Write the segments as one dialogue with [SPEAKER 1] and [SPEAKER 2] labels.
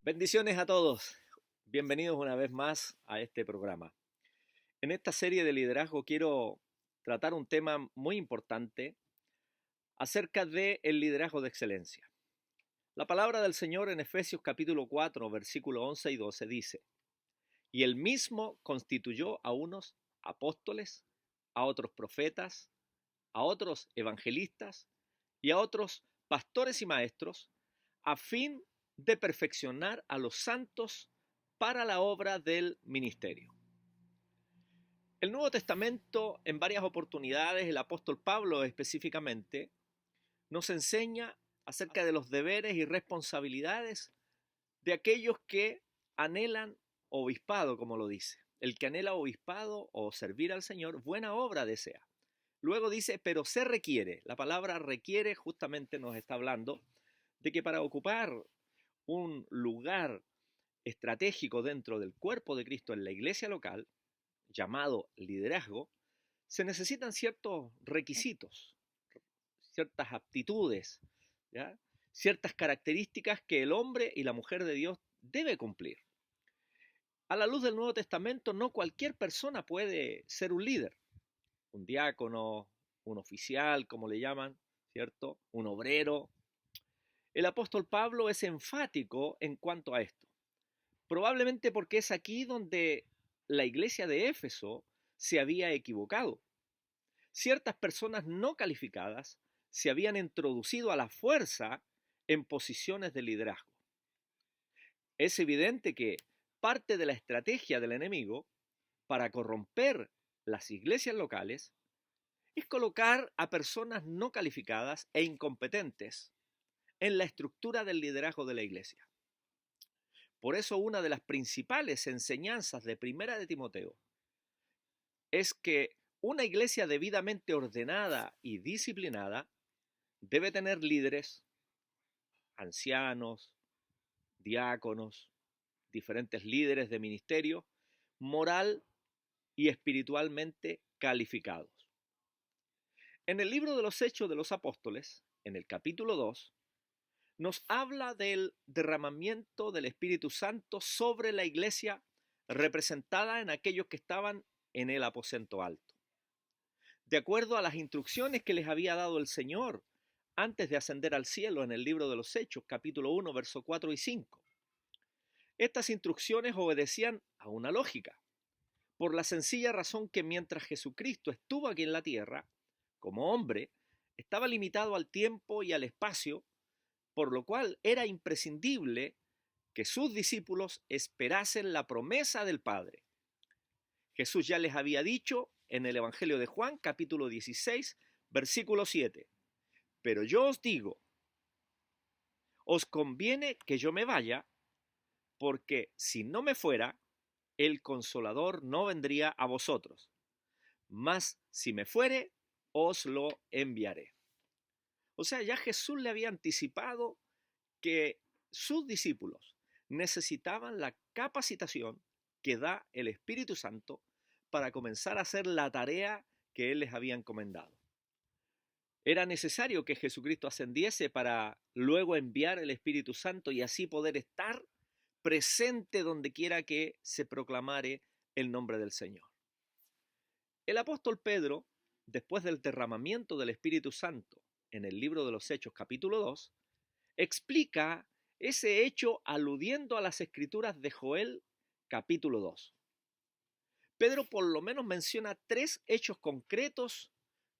[SPEAKER 1] Bendiciones a todos. Bienvenidos una vez más a este programa. En esta serie de liderazgo quiero tratar un tema muy importante acerca del liderazgo de excelencia. La palabra del Señor en Efesios capítulo 4, versículos 11 y 12 dice: Y él mismo constituyó a unos apóstoles, a otros profetas, a otros evangelistas y a otros pastores y maestros, a fin de perfeccionar a los santos para la obra del ministerio. El Nuevo Testamento, en varias oportunidades, el apóstol Pablo específicamente, nos enseña acerca de los deberes y responsabilidades de aquellos que anhelan obispado, como lo dice. El que anhela obispado o servir al Señor, buena obra desea. Luego dice, pero se requiere. La palabra requiere justamente nos está hablando de que para ocupar un lugar estratégico dentro del cuerpo de Cristo en la iglesia local, llamado liderazgo, se necesitan ciertos requisitos, ciertas aptitudes, ¿ya? Ciertas características que el hombre y la mujer de Dios debe cumplir. A la luz del Nuevo Testamento, no cualquier persona puede ser un líder, un diácono, un oficial, como le llaman, ¿cierto? Un obrero. El apóstol Pablo es enfático en cuanto a esto, probablemente porque es aquí donde la iglesia de Éfeso se había equivocado. Ciertas personas no calificadas se habían introducido a la fuerza en posiciones de liderazgo. Es evidente que parte de la estrategia del enemigo para corromper las iglesias locales es colocar a personas no calificadas e incompetentes en la estructura del liderazgo de la iglesia. Por eso una de las principales enseñanzas de Primera de Timoteo es que una iglesia debidamente ordenada y disciplinada debe tener líderes, ancianos, diáconos, diferentes líderes de ministerio, moral y espiritualmente calificados. En el libro de los Hechos de los Apóstoles, en el capítulo 2, nos habla del derramamiento del Espíritu Santo sobre la iglesia representada en aquellos que estaban en el aposento alto. De acuerdo a las instrucciones que les había dado el Señor antes de ascender al cielo en el libro de los Hechos, capítulo 1, versos 4 y 5. Estas instrucciones obedecían a una lógica, por la sencilla razón que mientras Jesucristo estuvo aquí en la tierra, como hombre, estaba limitado al tiempo y al espacio, por lo cual era imprescindible que sus discípulos esperasen la promesa del Padre. Jesús ya les había dicho en el Evangelio de Juan, capítulo 16, versículo 7, pero yo os digo, os conviene que yo me vaya, porque si no me fuera, el Consolador no vendría a vosotros, mas si me fuere, os lo enviaré. O sea, ya Jesús le había anticipado que sus discípulos necesitaban la capacitación que da el Espíritu Santo para comenzar a hacer la tarea que Él les había encomendado. Era necesario que Jesucristo ascendiese para luego enviar el Espíritu Santo y así poder estar presente donde quiera que se proclamare el nombre del Señor. El apóstol Pedro, después del derramamiento del Espíritu Santo en el libro de los Hechos capítulo 2, explica ese hecho aludiendo a las escrituras de Joel capítulo 2. Pedro por lo menos menciona 3 hechos concretos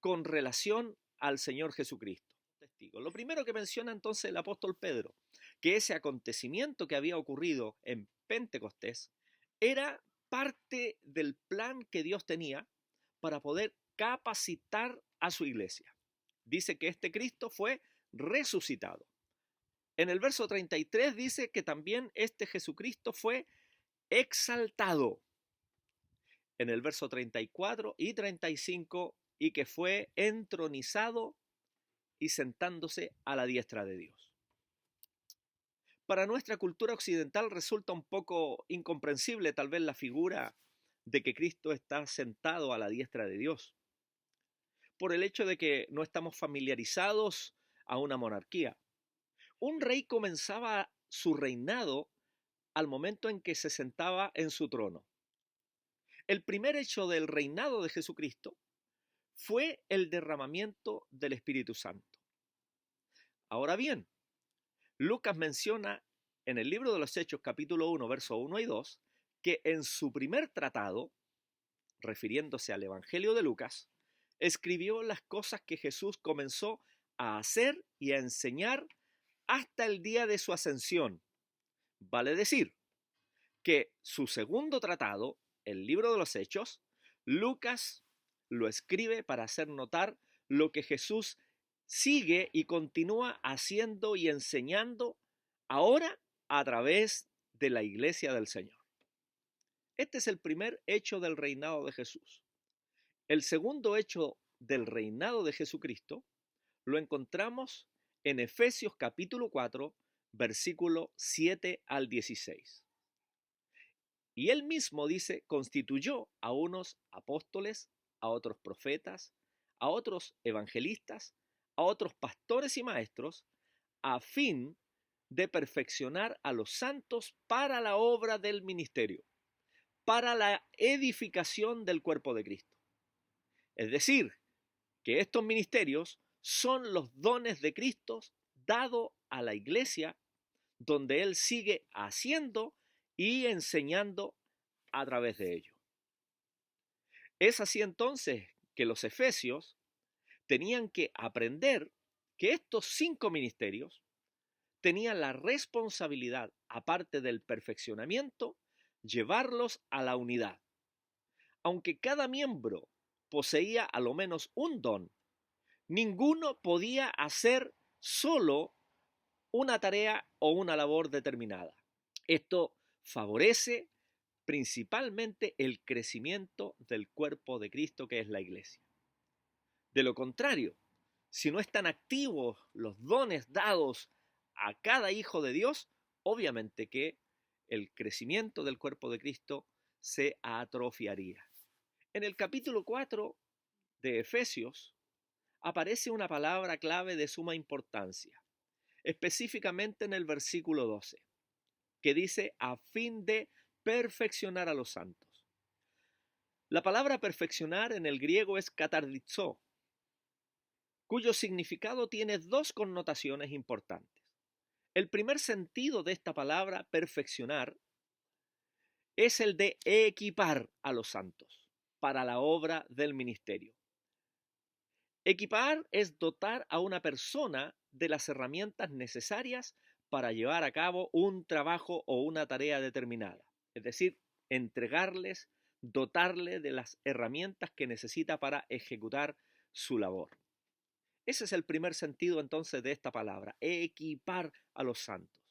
[SPEAKER 1] con relación al Señor Jesucristo. Lo primero que menciona entonces el apóstol Pedro, que ese acontecimiento que había ocurrido en Pentecostés era parte del plan que Dios tenía para poder capacitar a su iglesia. Dice que este Cristo fue resucitado. En el verso 33 dice que también este Jesucristo fue exaltado. En el verso 34 y 35, y que fue entronizado y sentándose a la diestra de Dios. Para nuestra cultura occidental resulta un poco incomprensible tal vez la figura de que Cristo está sentado a la diestra de Dios, por el hecho de que no estamos familiarizados a una monarquía. Un rey comenzaba su reinado al momento en que se sentaba en su trono. El primer hecho del reinado de Jesucristo fue el derramamiento del Espíritu Santo. Ahora bien, Lucas menciona en el libro de los Hechos, capítulo 1, versos 1 y 2, que en su primer tratado, refiriéndose al Evangelio de Lucas, escribió las cosas que Jesús comenzó a hacer y a enseñar hasta el día de su ascensión. Vale decir que su segundo tratado, el libro de los Hechos, Lucas lo escribe para hacer notar lo que Jesús sigue y continúa haciendo y enseñando ahora a través de la iglesia del Señor. Este es el primer hecho del reinado de Jesús. El segundo hecho del reinado de Jesucristo lo encontramos en Efesios capítulo 4, versículo 7 al 16. Y él mismo dice, constituyó a unos apóstoles, a otros profetas, a otros evangelistas, a otros pastores y maestros, a fin de perfeccionar a los santos para la obra del ministerio, para la edificación del cuerpo de Cristo. Es decir, que estos ministerios son los dones de Cristo dado a la iglesia, donde Él sigue haciendo y enseñando a través de ello. Es así entonces que los efesios tenían que aprender que estos 5 ministerios tenían la responsabilidad, aparte del perfeccionamiento, llevarlos a la unidad. Aunque cada miembro poseía a lo menos un don, ninguno podía hacer solo una tarea o una labor determinada. Esto favorece principalmente el crecimiento del cuerpo de Cristo, que es la iglesia. De lo contrario, si no están activos los dones dados a cada hijo de Dios, obviamente que el crecimiento del cuerpo de Cristo se atrofiaría. En el capítulo 4 de Efesios aparece una palabra clave de suma importancia, específicamente en el versículo 12, que dice a fin de perfeccionar a los santos. La palabra perfeccionar en el griego es katardizo, cuyo significado tiene 2 connotaciones importantes. El primer sentido de esta palabra perfeccionar es el de equipar a los santos para la obra del ministerio. Equipar es dotar a una persona de las herramientas necesarias para llevar a cabo un trabajo o una tarea determinada. Es decir, entregarles, dotarle de las herramientas que necesita para ejecutar su labor. Ese es el primer sentido entonces de esta palabra, equipar a los santos.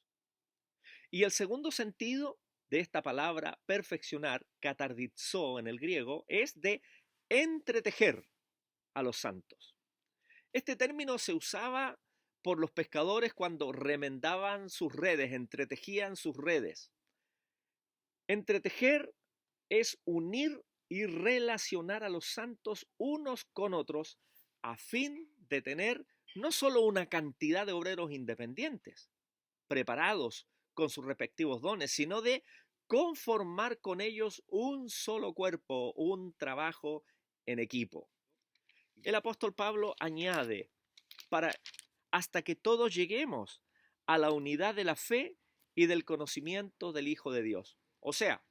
[SPEAKER 1] Y el segundo sentido de esta palabra perfeccionar, katardizo en el griego, es de entretejer a los santos. Este término se usaba por los pescadores cuando remendaban sus redes, entretejían sus redes. Entretejer es unir y relacionar a los santos unos con otros a fin de tener no solo una cantidad de obreros independientes, preparados con sus respectivos dones, sino de conformar con ellos un solo cuerpo, un trabajo en equipo. El apóstol Pablo añade, hasta que todos lleguemos a la unidad de la fe y del conocimiento del Hijo de Dios. O sea,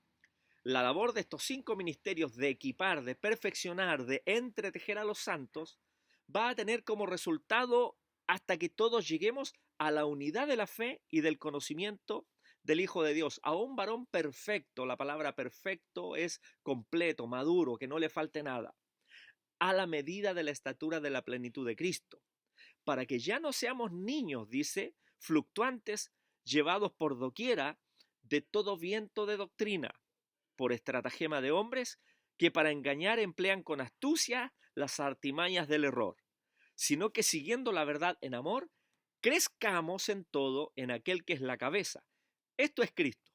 [SPEAKER 1] la labor de estos 5 ministerios de equipar, de perfeccionar, de entretejer a los santos, va a tener como resultado hasta que todos lleguemos a la unidad de la fe y del conocimiento del Hijo de Dios, a un varón perfecto. La palabra perfecto es completo, maduro, que no le falte nada, a la medida de la estatura de la plenitud de Cristo, para que ya no seamos niños, dice, fluctuantes, llevados por doquiera de todo viento de doctrina, por estratagema de hombres que para engañar emplean con astucia las artimañas del error, sino que siguiendo la verdad en amor, crezcamos en todo en aquel que es la cabeza. Esto es Cristo,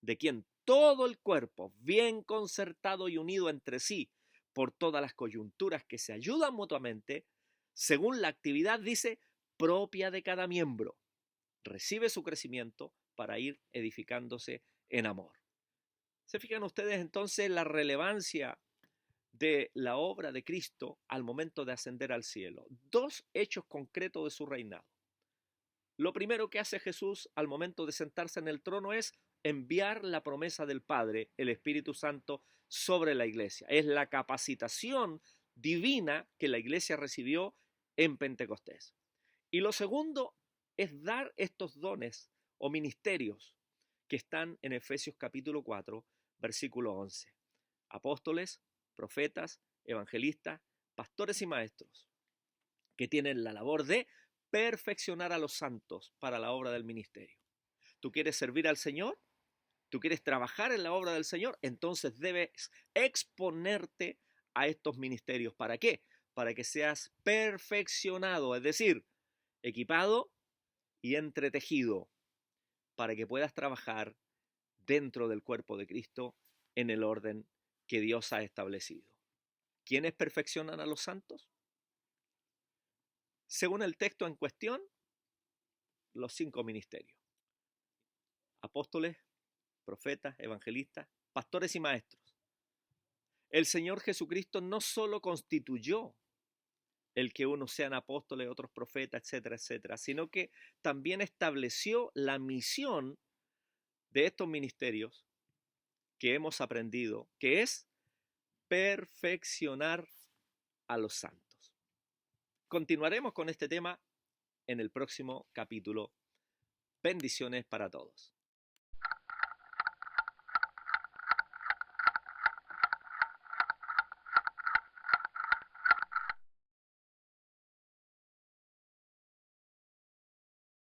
[SPEAKER 1] de quien todo el cuerpo, bien concertado y unido entre sí por todas las coyunturas que se ayudan mutuamente, según la actividad, dice, propia de cada miembro, recibe su crecimiento para ir edificándose en amor. ¿Se fijan ustedes entonces la relevancia de la obra de Cristo al momento de ascender al cielo? Dos hechos concretos de su reinado. Lo primero que hace Jesús al momento de sentarse en el trono es enviar la promesa del Padre, el Espíritu Santo, sobre la iglesia. Es la capacitación divina que la iglesia recibió en Pentecostés. Y lo segundo es dar estos dones o ministerios que están en Efesios capítulo 4, versículo 11. Apóstoles, profetas, evangelistas, pastores y maestros, que tienen la labor de perfeccionar a los santos para la obra del ministerio. ¿Tú quieres servir al Señor? ¿Tú quieres trabajar en la obra del Señor? Entonces debes exponerte a estos ministerios. ¿Para qué? Para que seas perfeccionado, es decir, equipado y entretejido, para que puedas trabajar dentro del cuerpo de Cristo en el orden que Dios ha establecido. ¿Quiénes perfeccionan a los santos? Según el texto en cuestión, los 5 ministerios: apóstoles, profetas, evangelistas, pastores y maestros. El Señor Jesucristo no solo constituyó el que unos sean apóstoles, otros profetas, etcétera, etcétera, sino que también estableció la misión de estos ministerios que hemos aprendido, que es perfeccionar a los santos. Continuaremos con este tema en el próximo capítulo. Bendiciones para todos.